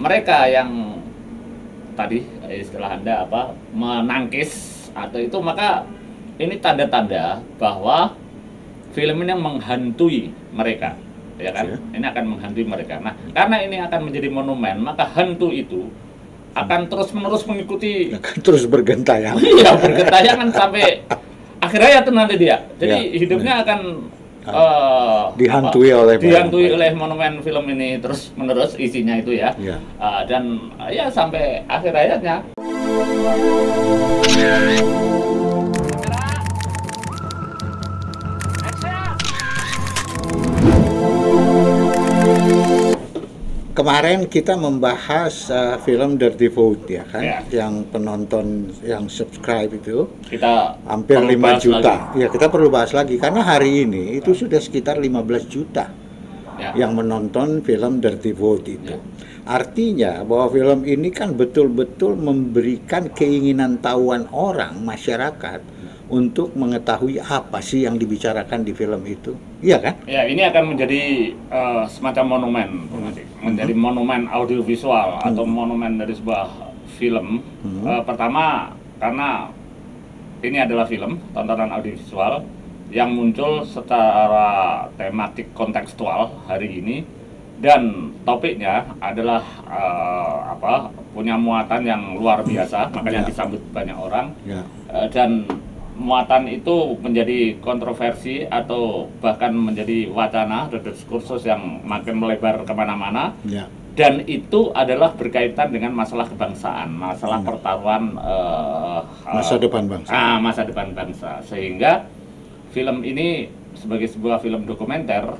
Mereka yang tadi istilah Anda menangkis atau itu, maka ini tanda-tanda bahwa film ini menghantui mereka, ya kan? Ini akan menghantui mereka. Nah, karena ini akan menjadi monumen, maka hantu itu akan terus-menerus mengikuti, akan terus bergentayangan. Iya, bergentayangan sampai akhir hayat nanti dia. Jadi hidupnya akan dihantui oleh monumen film ini terus menerus isinya itu ya. Dan ya sampai akhir hayatnya. Kemarin kita membahas film Dirty Vote ya kan, yang penonton yang subscribe itu kita hampir 5 juta. Ya, kita perlu bahas lagi karena hari ini itu sudah sekitar 15 juta yang menonton film Dirty Vote itu. Artinya bahwa film ini kan betul-betul memberikan keinginan tahuan orang, masyarakat, untuk mengetahui apa sih yang dibicarakan di film itu, iya kan? Ya, ini akan menjadi semacam monumen, menjadi monumen audiovisual atau monumen dari sebuah film. Pertama, karena ini adalah film, tontonan audiovisual yang muncul secara tematik kontekstual hari ini, dan topiknya adalah punya muatan yang luar biasa, makanya disambut banyak orang, dan muatan itu menjadi kontroversi atau bahkan menjadi wacana dan diskursus yang makin melebar kemana-mana. Dan itu adalah berkaitan dengan masalah kebangsaan, masalah pertaruhan masa depan bangsa. Masa depan bangsa. Sehingga film ini sebagai sebuah film dokumenter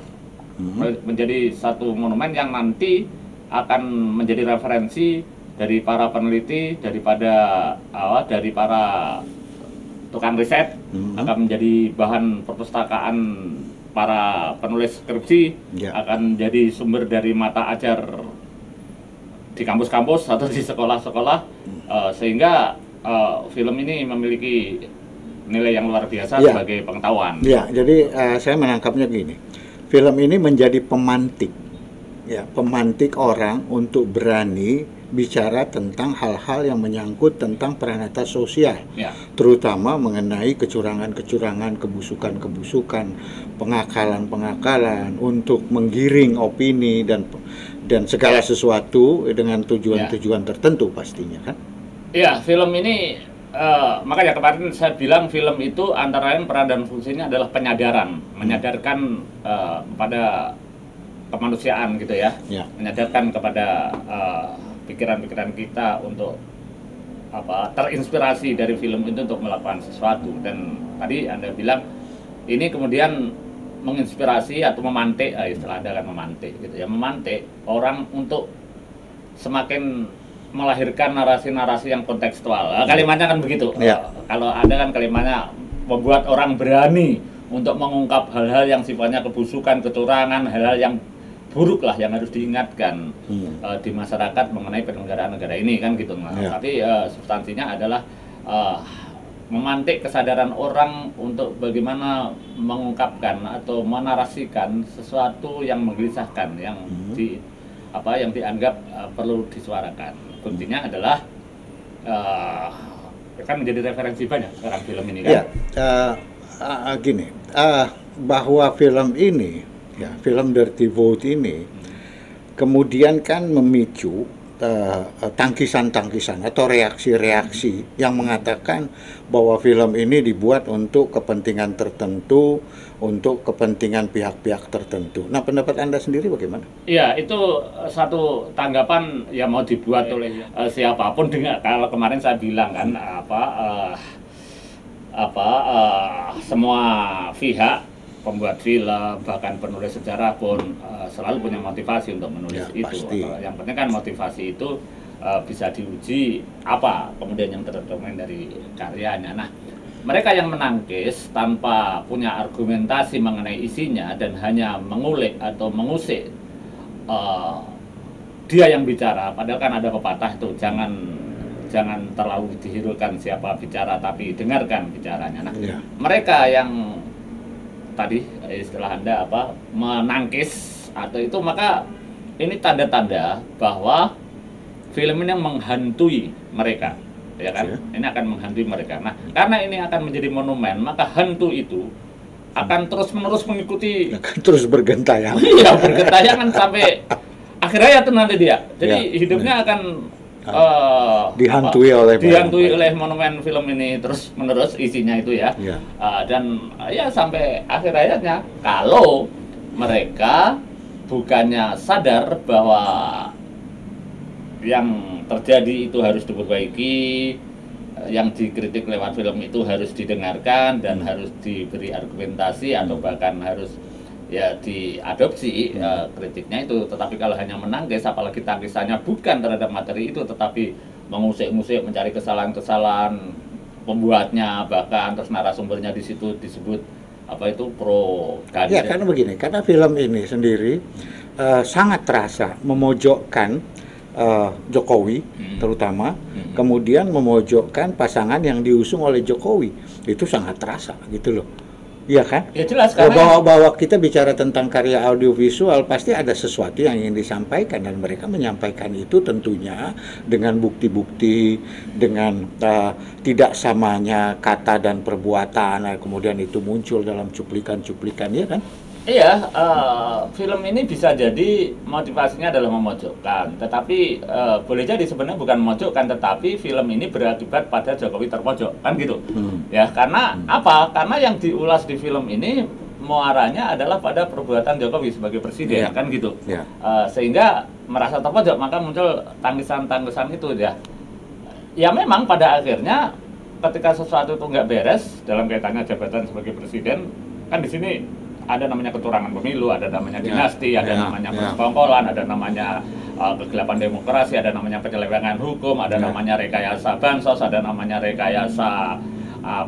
menjadi satu monumen yang nanti akan menjadi referensi dari para peneliti, dari para tukang riset, akan menjadi bahan perpustakaan para penulis skripsi, akan jadi sumber dari mata ajar di kampus-kampus atau di sekolah-sekolah, sehingga film ini memiliki nilai yang luar biasa sebagai pengetahuan. Ya, jadi saya menangkapnya gini, film ini menjadi pemantik, pemantik orang untuk berani bicara tentang hal-hal yang menyangkut tentang peranata sosial, terutama mengenai kecurangan-kecurangan, kebusukan-kebusukan, pengakalan-pengakalan untuk menggiring opini dan segala sesuatu dengan tujuan-tujuan tertentu pastinya kan? Iya, film ini makanya kemarin saya bilang film itu antara lain peran dan fungsinya adalah penyadaran, menyadarkan pada kemanusiaan gitu ya, menyadarkan kepada pikiran-pikiran kita untuk terinspirasi dari film itu untuk melakukan sesuatu. Dan tadi Anda bilang ini kemudian menginspirasi atau memantik, istilah Anda kan memantik gitu ya, memantik orang untuk semakin melahirkan narasi-narasi yang kontekstual. Kalimatnya kan begitu. Kalau Anda kan kalimatnya membuat orang berani untuk mengungkap hal-hal yang sifatnya kebusukan, kecurangan, hal-hal yang buruk lah yang harus diingatkan di masyarakat mengenai penyelenggaraan negara ini kan gitu. Tapi substansinya adalah memantik kesadaran orang untuk bagaimana mengungkapkan atau menarasikan sesuatu yang menggelisahkan, yang yang dianggap perlu disuarakan. Kuncinya adalah kan menjadi referensi banyak sekarang film ini kan. Gini, bahwa film ini, film Dirty Vote ini kemudian kan memicu tangkisan-tangkisan atau reaksi-reaksi yang mengatakan bahwa film ini dibuat untuk kepentingan tertentu, untuk kepentingan pihak-pihak tertentu. Nah, pendapat Anda sendiri bagaimana? Iya, itu satu tanggapan yang mau dibuat oleh siapapun. Kalau kemarin saya bilang kan semua pihak, pembuat film, bahkan penulis sejarah pun selalu punya motivasi untuk menulis itu. Yang penting kan motivasi itu bisa diuji apa kemudian yang tercermin dari karyanya. Nah, mereka yang menangkis tanpa punya argumentasi mengenai isinya dan hanya mengulik atau mengusik dia yang bicara, padahal kan ada pepatah itu, jangan terlalu dihiraukan siapa bicara, tapi dengarkan bicaranya. Nah, mereka yang tadi istilah Anda menangkis atau itu, maka ini tanda-tanda bahwa film ini menghantui mereka, ya kan? Ini akan menghantui mereka. Nah, karena ini akan menjadi monumen, maka hantu itu akan terus-menerus mengikuti, akan terus bergentayangan. Iya, bergentayangan sampai akhir hayat nanti dia. Jadi hidupnya akan dihantui oleh monumen film ini terus-menerus isinya itu ya. Dan ya sampai akhir hayatnya, kalau mereka bukannya sadar bahwa yang terjadi itu harus diperbaiki, yang dikritik lewat film itu harus didengarkan dan harus diberi argumentasi atau bahkan harus ya diadopsi kritiknya itu. Tetapi kalau hanya menangis, apalagi tangkisannya bukan terhadap materi itu, tetapi mengusik-ngusik, mencari kesalahan-kesalahan pembuatnya, bahkan terus narasumbernya di situ disebut apa itu pro Ganjar. Ya karena begini, karena film ini sendiri sangat terasa memojokkan Jokowi terutama, kemudian memojokkan pasangan yang diusung oleh Jokowi, itu sangat terasa gitu loh. Iya kan? Ya jelas, bahwa kita bicara tentang karya audiovisual pasti ada sesuatu yang ingin disampaikan, dan mereka menyampaikan itu tentunya dengan bukti-bukti, dengan tidak samanya kata dan perbuatan, kemudian itu muncul dalam cuplikan-cuplikan, ya kan? Iya, film ini bisa jadi motivasinya adalah memojokkan, tetapi boleh jadi sebenarnya bukan memojokkan, tetapi film ini berakibat pada Jokowi terpojok, kan gitu. Ya, karena apa? Karena yang diulas di film ini muaranya adalah pada perbuatan Jokowi sebagai presiden, kan gitu. Sehingga merasa terpojok, maka muncul tangisan-tangisan itu ya. Ya memang pada akhirnya ketika sesuatu itu nggak beres dalam kaitannya jabatan sebagai presiden, kan di sini ada namanya kecurangan pemilu, ada namanya dinasti, ada namanya persekongkolan, ada namanya kegelapan demokrasi, ada namanya penyelewengan hukum, ada namanya rekayasa bansos, ada namanya rekayasa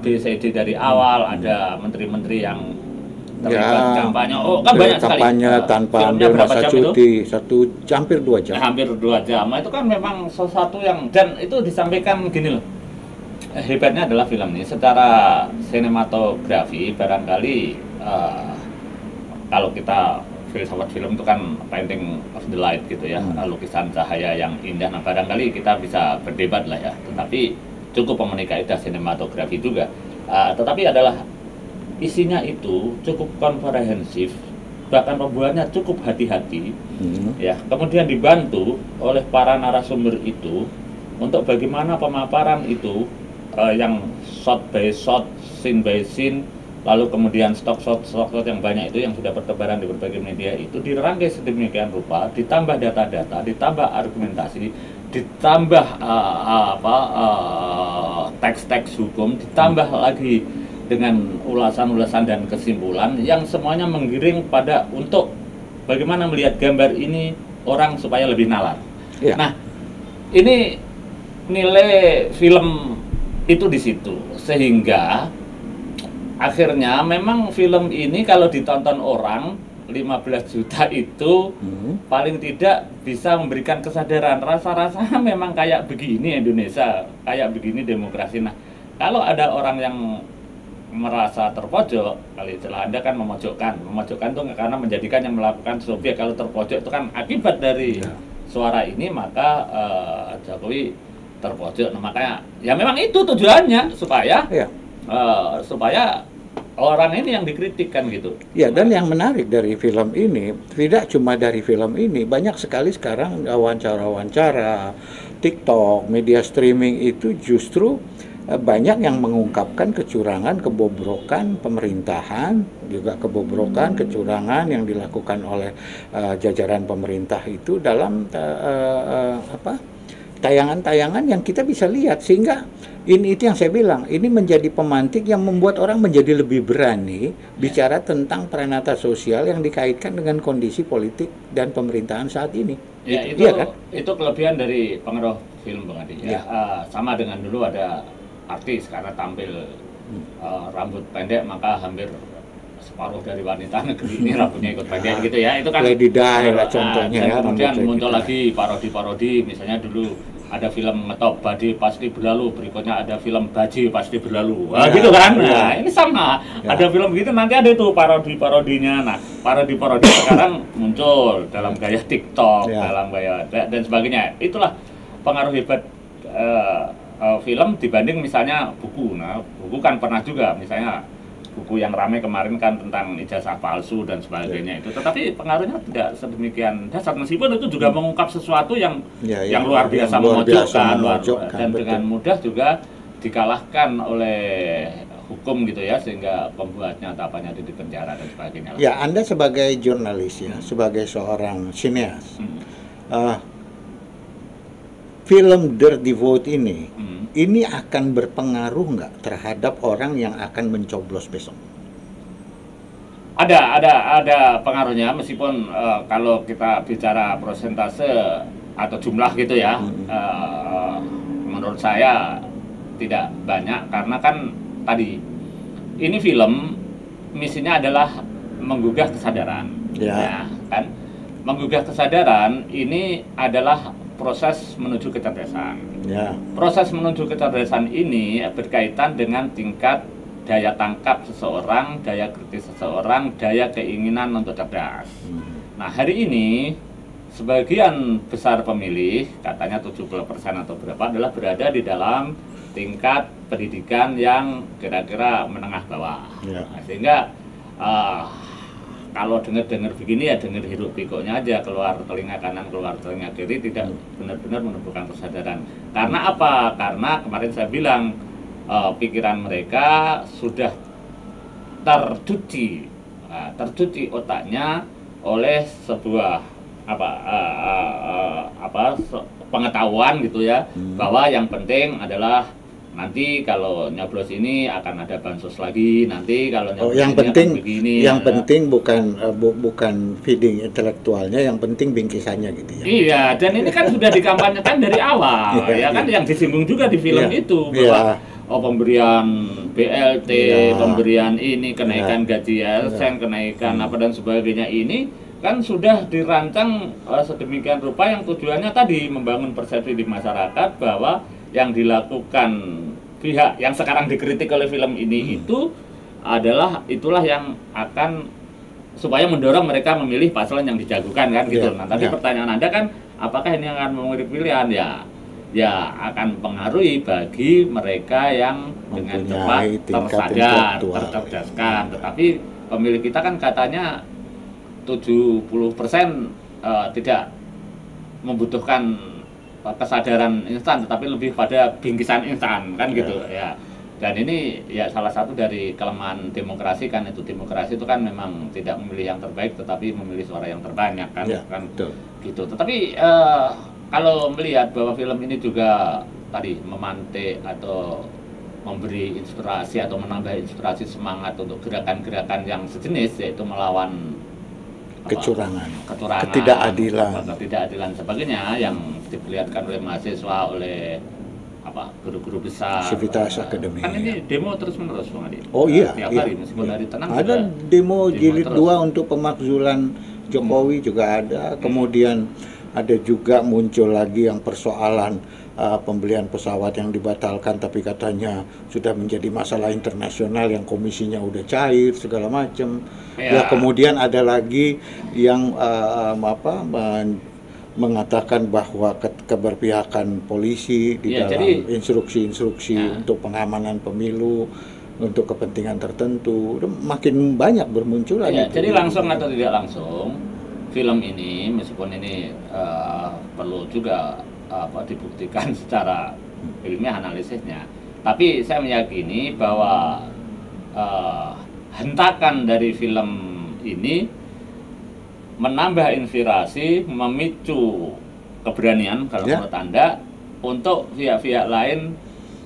BCD dari awal, ada menteri-menteri yang terlibat kampanye. Kan banyak sekali. Kampanye tanpa ambil masa cuti, hampir 2 jam. Hampir 2 jam. Itu kan memang sesuatu yang, dan itu disampaikan gini loh. Hebatnya adalah film ini secara sinematografi barangkali kalau kita filsafat film itu kan painting of the light gitu ya, lukisan cahaya yang indah. Nah barangkali kita bisa berdebat lah ya, tetapi cukup memenuhi kaidah sinematografi juga. Tetapi adalah isinya itu cukup komprehensif, bahkan pembuatnya cukup hati-hati, ya. Kemudian dibantu oleh para narasumber itu untuk bagaimana pemaparan itu yang shot by shot, scene by scene, lalu kemudian stock shot yang banyak itu yang sudah bertebaran di berbagai media itu dirangkai sedemikian rupa, ditambah data-data, ditambah argumentasi, ditambah teks-teks hukum, ditambah lagi dengan ulasan-ulasan dan kesimpulan yang semuanya menggiring pada untuk bagaimana melihat gambar ini orang supaya lebih nalar. Nah, ini nilai film itu di situ, sehingga akhirnya memang film ini kalau ditonton orang 15 juta itu paling tidak bisa memberikan kesadaran, rasa-rasanya memang kayak begini Indonesia, kayak begini demokrasi. Nah, kalau ada orang yang merasa terpojok, kali istilah Anda kan memojokkan itu karena menjadikan yang melakukan subjek. Kalau terpojok itu kan akibat dari suara ini, maka Jokowi terpojok. Nah, makanya ya memang itu tujuannya supaya supaya orang ini yang dikritikkan gitu. Ya, dan yang menarik dari film ini, tidak cuma dari film ini, banyak sekali sekarang wawancara-wawancara, TikTok, media streaming itu justru banyak yang mengungkapkan kecurangan, kebobrokan pemerintahan, juga kebobrokan, kecurangan yang dilakukan oleh jajaran pemerintah itu dalam tayangan-tayangan yang kita bisa lihat, sehingga itu yang saya bilang, ini menjadi pemantik yang membuat orang menjadi lebih berani bicara tentang peranata sosial yang dikaitkan dengan kondisi politik dan pemerintahan saat ini. Ya, itu, iya kan? Itu kelebihan dari pengaruh film, Bang Adi. Sama dengan dulu ada artis karena tampil rambut pendek maka hampir separuh dari wanita negeri ini rambutnya ikut pendek gitu ya. Itu kan Lady Di lah contohnya ya. Kemudian muncul lagi parodi-parodi, misalnya dulu ada film Ngetop Badai Pasti Berlalu, berikutnya ada film Baji Pasti Berlalu. Gitu kan. Nah, ini sama. Ada film gitu, nanti ada itu parodi-parodinya. Nah, parodi-parodi sekarang muncul dalam gaya TikTok, dalam gaya dan sebagainya. Itulah pengaruh hebat film dibanding misalnya buku. Nah, buku kan pernah juga, misalnya buku yang ramai kemarin kan tentang ijazah palsu dan sebagainya itu, tetapi pengaruhnya tidak sedemikian dasar, meskipun itu juga mengungkap sesuatu yang luar biasa memojokkan, dan betul. Dengan mudah juga dikalahkan oleh hukum gitu ya, sehingga pembuatnya atau apanya di penjara dan sebagainya. Ya, Anda sebagai jurnalis ya, sebagai seorang sineas, film Dirty Vote ini akan berpengaruh nggak terhadap orang yang akan mencoblos besok? Ada pengaruhnya, meskipun kalau kita bicara persentase atau jumlah gitu ya, menurut saya tidak banyak, karena kan tadi ini film misinya adalah menggugah kesadaran, ya kan? Menggugah kesadaran ini adalah proses menuju kecerdasan. Proses menuju kecerdasan ini berkaitan dengan tingkat daya tangkap seseorang, daya kritis seseorang, daya keinginan untuk cerdas. Nah, hari ini sebagian besar pemilih, katanya 70% atau berapa, adalah berada di dalam tingkat pendidikan yang kira-kira menengah bawah. Nah, sehingga kalau dengar-dengar begini ya dengar hiruk pikuknya aja, keluar telinga kanan keluar telinga kiri, tidak benar-benar menumbuhkan kesadaran. Karena apa? Karena kemarin saya bilang pikiran mereka sudah tercuci otaknya oleh sebuah pengetahuan gitu ya, bahwa yang penting adalah nanti kalau nyoblos ini akan ada bansos lagi, nanti kalau nyoblos yang ini penting akan begini. Yang penting bukan feeding intelektualnya, yang penting bingkisannya gitu ya. Iya, dan ini kan sudah dikampanyekan dari awal, ya kan, yang disinggung juga di film itu bahwa pemberian BLT, pemberian ini, kenaikan gaji ASN, kenaikan apa dan sebagainya, ini kan sudah dirancang sedemikian rupa yang tujuannya tadi membangun persepsi di masyarakat bahwa yang dilakukan pihak yang sekarang dikritik oleh film ini itulah yang akan supaya mendorong mereka memilih paslon yang dijagokan kan gitu. Nah, tadi pertanyaan Anda kan, apakah ini akan memberi pilihan? Ya akan mempengaruhi bagi mereka yang dengan cepat tersadar, tercerdaskan. Tetapi pemilih kita kan katanya 70% tidak membutuhkan kesadaran instan, tetapi lebih pada bingkisan instan kan gitu ya. Dan ini ya salah satu dari kelemahan demokrasi kan, itu demokrasi itu kan memang tidak memilih yang terbaik tetapi memilih suara yang terbanyak kan, gitu. Tetapi kalau melihat bahwa film ini juga tadi memantik atau memberi inspirasi atau menambah inspirasi semangat untuk gerakan-gerakan yang sejenis, yaitu melawan kecurangan, ketidakadilan sebagainya yang diperlihatkan oleh mahasiswa, oleh guru-guru besar, sivitas akademik. Kan ini demo terus-menerus, Bang Adi. Oh iya, tiap hari meskipun hari tenang. Ada demo jilid 2 untuk pemakzulan Jokowi juga ada. Kemudian ada juga muncul lagi yang persoalan pembelian pesawat yang dibatalkan, tapi katanya sudah menjadi masalah internasional yang komisinya udah cair segala macam. Ya, kemudian ada lagi yang mengatakan bahwa keberpihakan polisi di dalam instruksi-instruksi untuk pengamanan pemilu untuk kepentingan tertentu. Makin banyak bermunculan. Jadi langsung atau tidak langsung, film ini meskipun ini perlu juga dibuktikan secara ilmiah analisisnya, tapi saya meyakini bahwa hentakan dari film ini menambah inspirasi, memicu keberanian kalau menurut Anda untuk pihak-pihak lain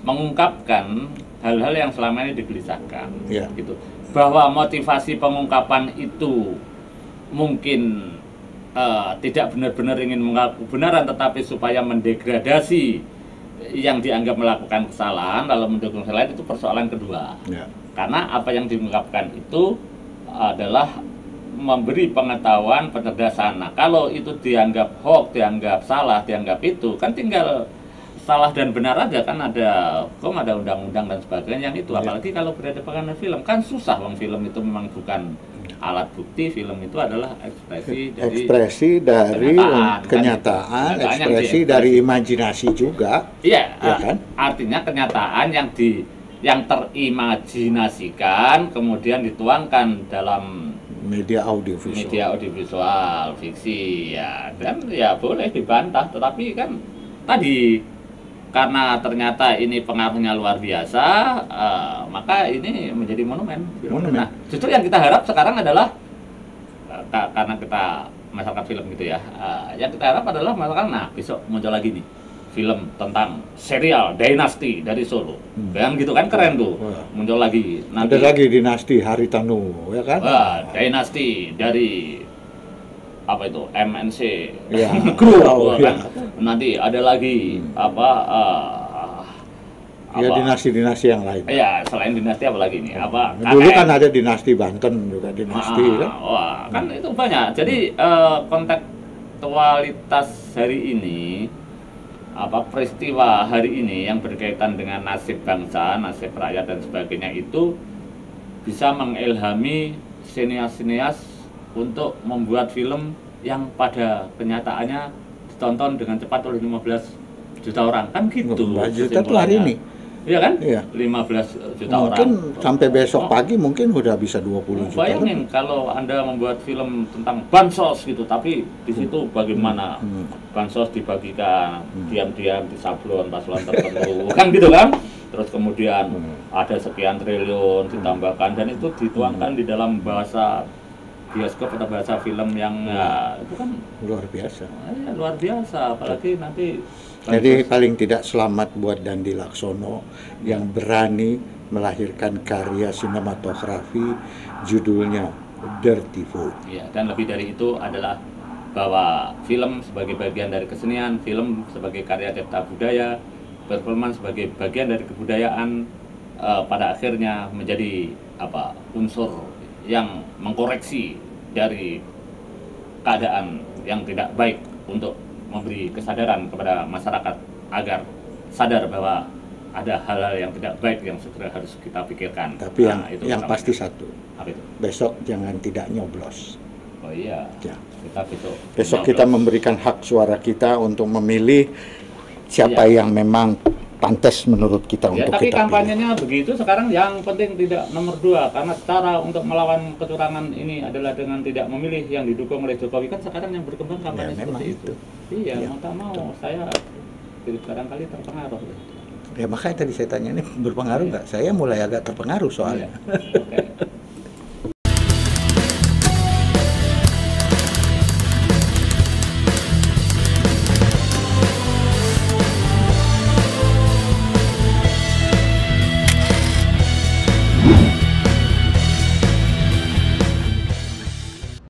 mengungkapkan hal-hal yang selama ini digelisahkan, gitu. Bahwa motivasi pengungkapan itu mungkin tidak benar-benar ingin mengaku kebenaran, tetapi supaya mendegradasi yang dianggap melakukan kesalahan lalu mendukung kesalahan, itu persoalan kedua. Karena apa yang diungkapkan itu adalah memberi pengetahuan, pencerdasan. Nah, kalau itu dianggap hoax, dianggap salah, dianggap itu, kan tinggal salah dan benar aja, kan ada hukum, ada undang-undang dan sebagainya yang itu. Apalagi kalau berhadapan dengan film, kan susah. Film itu memang bukan alat bukti film itu adalah ekspresi dari kenyataan, kan? ekspresi dari imajinasi juga. Iya, ya kan? Artinya kenyataan yang terimajinasikan kemudian dituangkan dalam media audiovisual, fiksi, ya, dan ya boleh dibantah, tetapi kan tadi karena ternyata ini pengaruhnya luar biasa, maka ini menjadi monumen. Nah, justru yang kita harap sekarang adalah karena kita masyarakat film gitu ya, yang kita harap adalah misalkan, nah besok muncul lagi nih film tentang serial Dynasty dari Solo, kan gitu kan, keren tuh. Muncul lagi nanti. Ada lagi Dinasti Haritanu, ya kan? Dynasty dari apa itu MNC ya. Group, kan? Nanti ada lagi ya dinasti-dinasti yang lain. Ya, selain dinasti apa lagi nih? Dulu kan ada dinasti Banten juga dinasti kan. Kan itu banyak. Jadi kontekstualitas hari ini, peristiwa hari ini yang berkaitan dengan nasib bangsa, nasib rakyat dan sebagainya itu bisa mengilhami sineas-sineas untuk membuat film yang pada kenyataannya ditonton dengan cepat oleh 15 juta orang, kan gitu. 15 juta tuh hari ini. Iya kan? Iya. 15 juta mungkin orang. Sampai besok pagi mungkin udah bisa 20 juta. Bayangin kalau Anda membuat film tentang bansos gitu, tapi di situ bagaimana bansos dibagikan diam-diam di sablon paslon tertentu, kan gitu kan? Terus kemudian ada sekian triliun ditambahkan dan itu dituangkan di dalam bahasa bioskop atau bahasa film yang itu kan luar biasa. Ya, luar biasa, apalagi nanti. Jadi paling tidak selamat buat Dandi Laksono yang berani melahirkan karya sinematografi judulnya Dirty Vote. Ya, dan lebih dari itu adalah bahwa film sebagai bagian dari kesenian, film sebagai karya cipta budaya, perfilman sebagai bagian dari kebudayaan, pada akhirnya menjadi unsur yang mengkoreksi dari keadaan yang tidak baik untuk memberi kesadaran kepada masyarakat agar sadar bahwa ada hal-hal yang tidak baik yang segera harus kita pikirkan. Tapi yang pasti satu, apa itu? Besok jangan tidak nyoblos. Oh iya, ya. Kita besok kita memberikan hak suara kita untuk memilih siapa yang memang pantas menurut kita untuk tapi kita kampanyenya pilih. Begitu sekarang yang penting tidak nomor 2, karena cara untuk melawan kecurangan ini adalah dengan tidak memilih yang didukung oleh Jokowi, kan sekarang yang berkembang kampanye seperti itu. Iya, mau tak mau saya barangkali terpengaruh. Ya makanya tadi saya tanya ini berpengaruh nggak? Saya mulai agak terpengaruh soalnya. Okay.